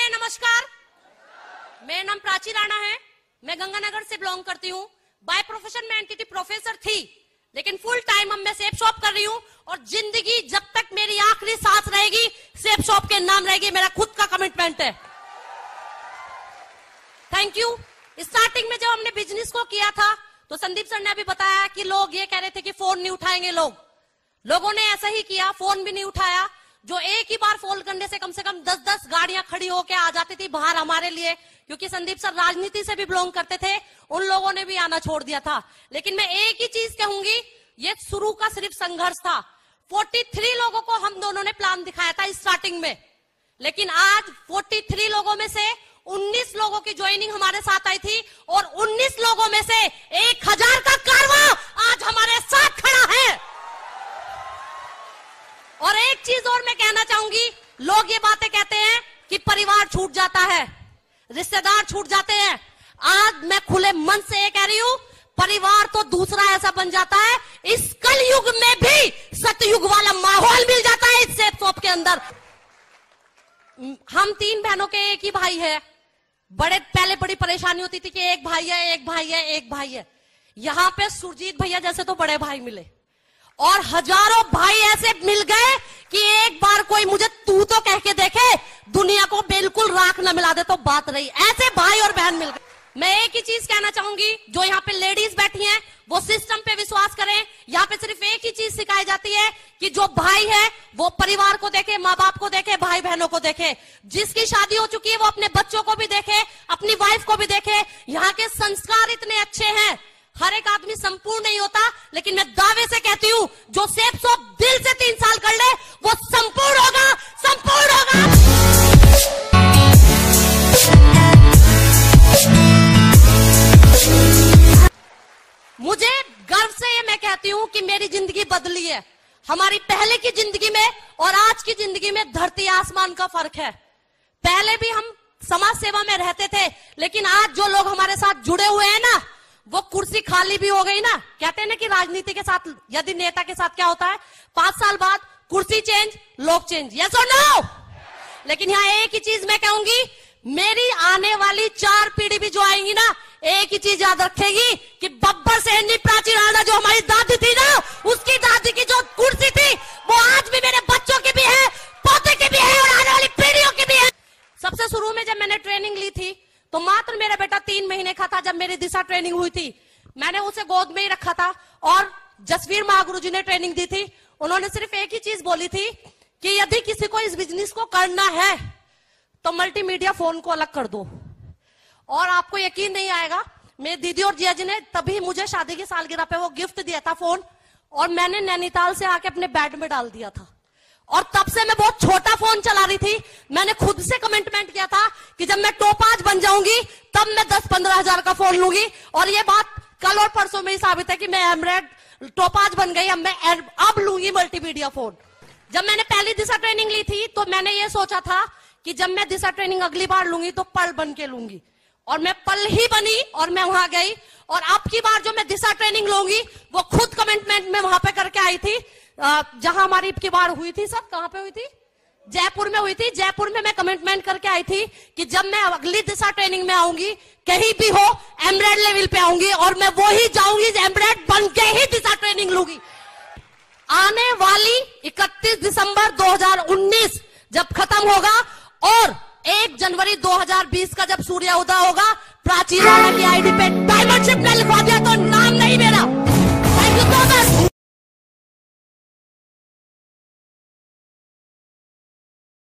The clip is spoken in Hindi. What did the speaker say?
नमस्कार, मेरा नाम प्राची राणा है। मैं गंगानगर से बिलोंग करती हूँ। बाय प्रोफेशन मैं एनटीटी प्रोफेसर थी, लेकिन फुल टाइम अब मैं सेफ शॉप कर रही हूँ और जिंदगी जब तक मेरी आखिरी सांस रहेगी सेफ शॉप के नाम रहेगी। मेरा खुद का कमिटमेंट है। Thank you. स्टार्टिंग में जब हमने बिजनेस को किया था तो संदीप सर ने अभी बताया कि लोग ये कह रहे थे कि फोन नहीं उठाएंगे। लोगों ने ऐसा ही किया, फोन भी नहीं उठाया। जो एक ही बार फोन करने से कम 10-10 गाड़ियां खड़ी होके आ जाती थी बाहर हमारे लिए, क्योंकि संदीप सर राजनीति से भी बिलोंग करते थे, उन लोगों ने भी आना छोड़ दिया था। लेकिन मैं एक ही चीज कहूंगी, ये शुरू का सिर्फ संघर्ष था। 43 लोगों को हम दोनों ने प्लान दिखाया था स्टार्टिंग में, लेकिन आज 43 लोगों में से 19 लोगों की ज्वाइनिंग हमारे साथ आई थी और 19 लोगों में से 1000 का कारवां आज हमारे साथ खड़ा है। और एक चीज और मैं कहना चाहूंगी, लोग ये बातें कहते हैं कि परिवार छूट जाता है, रिश्तेदार छूट जाते हैं। आज मैं खुले मन से ये कह रही हूं, परिवार तो दूसरा ऐसा बन जाता है, इस कलयुग में भी सतयुग वाला माहौल मिल जाता है इस सेफ शॉप के अंदर। हम 3 बहनों के एक ही भाई है। पहले बड़ी परेशानी होती थी कि एक भाई है, एक भाई है, एक भाई है। यहां पे सुरजीत भैया जैसे तो बड़े भाई मिले और हजारों भाई ऐसे मिल गए कि एक बार कोई मुझे तू तो कह के देखे, दुनिया को बिल्कुल राख न मिला दे तो बात रही। ऐसे भाई और बहन मिल गए। मैं एक ही चीज कहना चाहूंगी, जो यहाँ पे लेडीज बैठी हैं वो सिस्टम पे विश्वास करें। यहाँ पे सिर्फ एक ही चीज सिखाई जाती है कि जो भाई है वो परिवार को देखे, माँ बाप को देखे, भाई बहनों को देखे। जिसकी शादी हो चुकी है वो अपने बच्चों को भी देखे, अपनी वाइफ को भी देखे। यहाँ के संस्कार इतने अच्छे हैं। हर एक आदमी संपूर्ण नहीं होता, लेकिन मैं दावे से कहती हूँ, जो सेफ शॉप दिल से 3 साल कर ले वो संपूर्ण होगा, संपूर्ण होगा। मुझे गर्व से ये मैं कहती हूँ कि मेरी जिंदगी बदली है। हमारी पहले की जिंदगी में और आज की जिंदगी में धरती आसमान का फर्क है। पहले भी हम समाज सेवा में रहते थे, लेकिन आज जो लोग हमारे साथ जुड़े हुए हैं ना, वो कुर्सी खाली भी हो गई ना। कहते हैं ना कि राजनीति के साथ, यदि नेता के साथ क्या होता है, 5 साल बाद कुर्सी चेंज, लोग चेंज। यस और नो? लेकिन यहाँ एक ही चीज मैं कहूंगी, मेरी आने वाली 4 पीढ़ी भी जो आएंगी ना, एक ही चीज याद रखेगी कि बब्बर सेहनी प्राची राणा जो हमारी दादी थी ना, उसकी दादी की जो कुर्सी थी वो आज भी मेरे बच्चों की भी है, पोते की भी है और आने वाली पीढ़ियों की भी है। सबसे शुरू में जब मैंने ट्रेनिंग ली थी तो मात्र मेरा बेटा 3 महीने का था। जब मेरी दिशा ट्रेनिंग हुई थी, मैंने उसे गोद में ही रखा था और जसवीर महागुरु जी ने ट्रेनिंग दी थी। उन्होंने सिर्फ एक ही चीज बोली थी कि यदि किसी को इस बिजनेस को करना है तो मल्टीमीडिया फोन को अलग कर दो। और आपको यकीन नहीं आएगा, मेरी दीदी और जिया जी ने तभी मुझे शादी की सालगिरह पे वो गिफ्ट दिया था फोन, और मैंने नैनीताल से आके अपने बेड में डाल दिया था। और तब से मैं बहुत छोटा फोन चला रही थी। मैंने खुद से कमिटमेंट किया था कि जब मैं टोपाज बन जाऊंगी तब मैं 10-15 हजार का फोन लूंगी। और ये बात कल और परसों में ही साबित है कि मैं एमरेड टोपाज बन गई। मैं अब लूंगी मल्टीमीडिया फोन। जब मैंने पहली दिशा ट्रेनिंग ली थी तो मैंने ये सोचा था कि जब मैं दिशा ट्रेनिंग अगली बार लूंगी तो पल बन के लूंगी, और मैं पल ही बनी और मैं वहां गई। और अब की बार जो मैं दिशा ट्रेनिंग लूंगी वो खुद कमिटमेंट में वहां पे करके आई थी, जहां हमारी की बार हुई थी। सब कहां पे हुई थी? जयपुर में हुई थी। जयपुर में मैं कमिटमेंट करके आई थी कि जब मैं अगली दिशा ट्रेनिंग में आऊंगी, कहीं भी हो, एमरेड लेवल पे आऊंगी और मैं वो ही जाऊंगी, एमरेड बन के ही दिशा ट्रेनिंग लूंगी। आने वाली 31 दिसंबर 2019 जब खत्म होगा और 1 जनवरी 2020 का जब सूर्योदय होगा, प्राची राणा की आईडी पे डायमंड शिप ने लिखवा दिया।